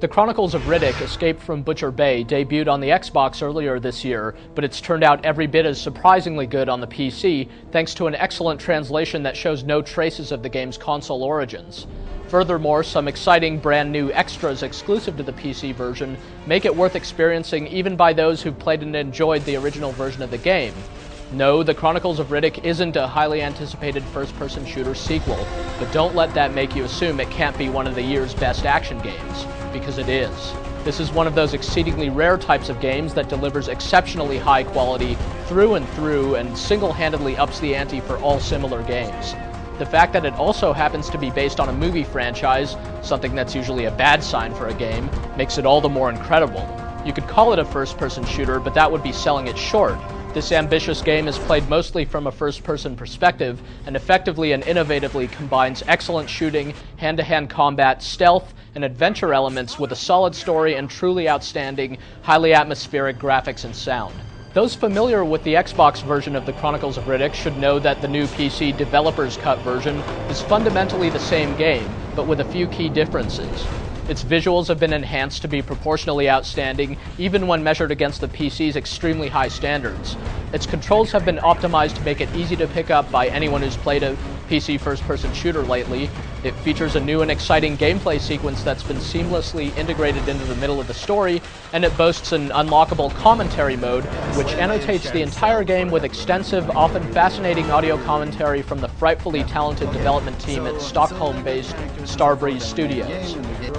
The Chronicles of Riddick: Escape from Butcher Bay debuted on the Xbox earlier this year, but it's turned out every bit as surprisingly good on the PC, thanks to an excellent translation that shows no traces of the game's console origins. Furthermore, some exciting brand new extras exclusive to the PC version make it worth experiencing even by those who've played and enjoyed the original version of the game. No, the Chronicles of Riddick isn't a highly anticipated first-person shooter sequel, but don't let that make you assume it can't be one of the year's best action games, because it is. This is one of those exceedingly rare types of games that delivers exceptionally high quality through and single-handedly ups the ante for all similar games. The fact that it also happens to be based on a movie franchise, something that's usually a bad sign for a game, makes it all the more incredible. You could call it a first-person shooter, but that would be selling it short. This ambitious game is played mostly from a first-person perspective, and effectively and innovatively combines excellent shooting, hand-to-hand combat, stealth, and adventure elements with a solid story and truly outstanding, highly atmospheric graphics and sound. Those familiar with the Xbox version of the Chronicles of Riddick should know that the new PC Developer's Cut version is fundamentally the same game, but with a few key differences. Its visuals have been enhanced to be proportionally outstanding, even when measured against the PC's extremely high standards. Its controls have been optimized to make it easy to pick up by anyone who's played a PC first-person shooter lately. It features a new and exciting gameplay sequence that's been seamlessly integrated into the middle of the story, and it boasts an unlockable commentary mode, which annotates the entire game with extensive, often fascinating audio commentary from the frightfully talented development team at Stockholm-based Starbreeze Studios.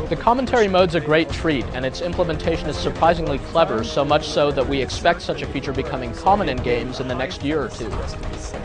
The commentary mode's a great treat, and its implementation is surprisingly clever, so much so that we expect such a feature becoming common in games in the next year or two.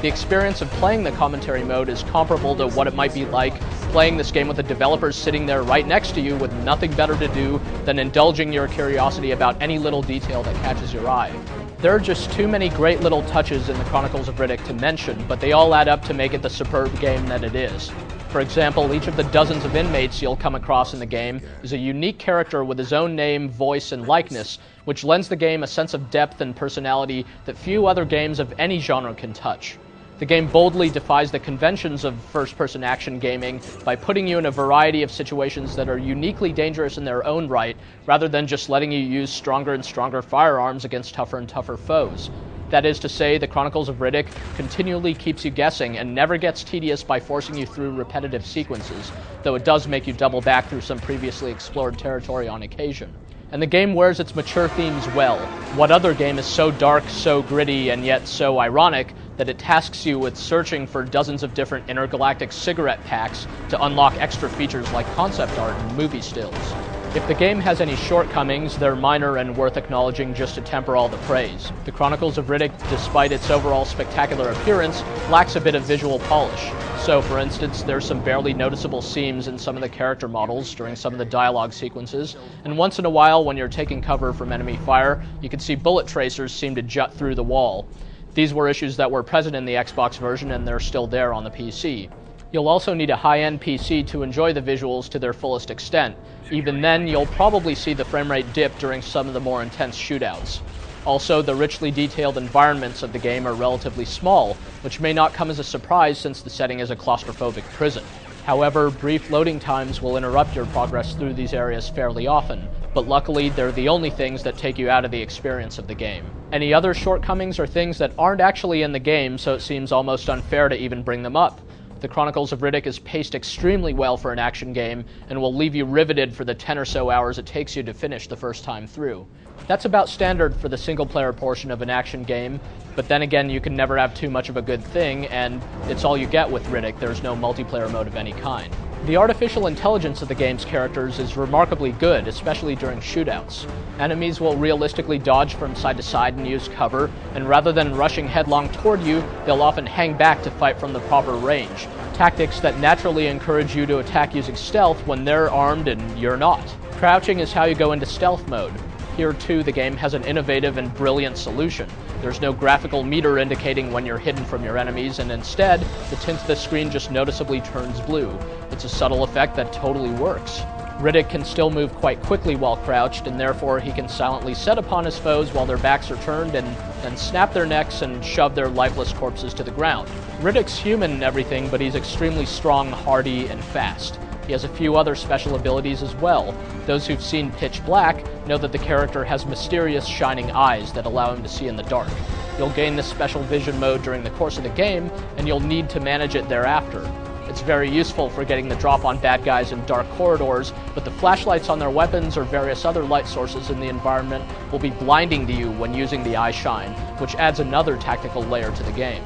The experience of playing the commentary mode is comparable to what it might be like playing this game with the developers sitting there right next to you with nothing better to do than indulging your curiosity about any little detail that catches your eye. There are just too many great little touches in the Chronicles of Riddick to mention, but they all add up to make it the superb game that it is. For example, each of the dozens of inmates you'll come across in the game is a unique character with his own name, voice, and likeness, which lends the game a sense of depth and personality that few other games of any genre can touch. The game boldly defies the conventions of first-person action gaming by putting you in a variety of situations that are uniquely dangerous in their own right, rather than just letting you use stronger and stronger firearms against tougher and tougher foes. That is to say, the Chronicles of Riddick continually keeps you guessing and never gets tedious by forcing you through repetitive sequences, though it does make you double back through some previously explored territory on occasion. And the game wears its mature themes well. What other game is so dark, so gritty, and yet so ironic that it tasks you with searching for dozens of different intergalactic cigarette packs to unlock extra features like concept art and movie stills? If the game has any shortcomings, they're minor and worth acknowledging just to temper all the praise. The Chronicles of Riddick, despite its overall spectacular appearance, lacks a bit of visual polish. So, for instance, there's some barely noticeable seams in some of the character models during some of the dialogue sequences, and once in a while, when you're taking cover from enemy fire, you can see bullet tracers seem to jut through the wall. These were issues that were present in the Xbox version, and they're still there on the PC. You'll also need a high-end PC to enjoy the visuals to their fullest extent. Even then, you'll probably see the frame rate dip during some of the more intense shootouts. Also, the richly detailed environments of the game are relatively small, which may not come as a surprise since the setting is a claustrophobic prison. However, brief loading times will interrupt your progress through these areas fairly often, but luckily they're the only things that take you out of the experience of the game. Any other shortcomings are things that aren't actually in the game, so it seems almost unfair to even bring them up. The Chronicles of Riddick is paced extremely well for an action game, and will leave you riveted for the 10 or so hours it takes you to finish the first time through. That's about standard for the single-player portion of an action game, but then again, you can never have too much of a good thing, and it's all you get with Riddick. There's no multiplayer mode of any kind. The artificial intelligence of the game's characters is remarkably good, especially during shootouts. Enemies will realistically dodge from side to side and use cover, and rather than rushing headlong toward you, they'll often hang back to fight from the proper range. Tactics that naturally encourage you to attack using stealth when they're armed and you're not. Crouching is how you go into stealth mode. Here too, the game has an innovative and brilliant solution. There's no graphical meter indicating when you're hidden from your enemies, and instead, the tint of the screen just noticeably turns blue. It's a subtle effect that totally works. Riddick can still move quite quickly while crouched, and therefore he can silently set upon his foes while their backs are turned and then snap their necks and shove their lifeless corpses to the ground. Riddick's human and everything, but he's extremely strong, hardy, and fast. He has a few other special abilities as well. Those who've seen Pitch Black know that the character has mysterious shining eyes that allow him to see in the dark. You'll gain this special vision mode during the course of the game, and you'll need to manage it thereafter. It's very useful for getting the drop on bad guys in dark corridors, but the flashlights on their weapons or various other light sources in the environment will be blinding to you when using the eye shine, which adds another tactical layer to the game.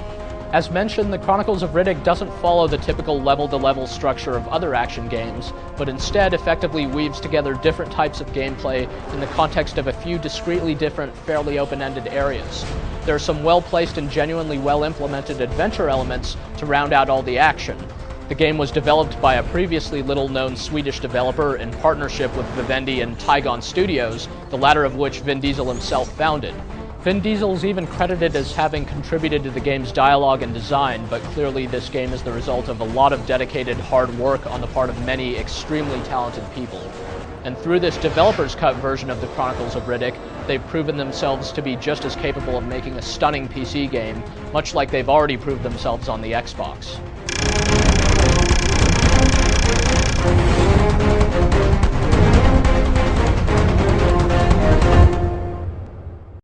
As mentioned, the Chronicles of Riddick doesn't follow the typical level-to-level structure of other action games, but instead effectively weaves together different types of gameplay in the context of a few discretely different, fairly open-ended areas. There are some well-placed and genuinely well-implemented adventure elements to round out all the action. The game was developed by a previously little-known Swedish developer in partnership with Vivendi and Tygon Studios, the latter of which Vin Diesel himself founded. Vin Diesel's even credited as having contributed to the game's dialogue and design, but clearly this game is the result of a lot of dedicated hard work on the part of many extremely talented people. And through this developer's cut version of the Chronicles of Riddick, they've proven themselves to be just as capable of making a stunning PC game, much like they've already proved themselves on the Xbox.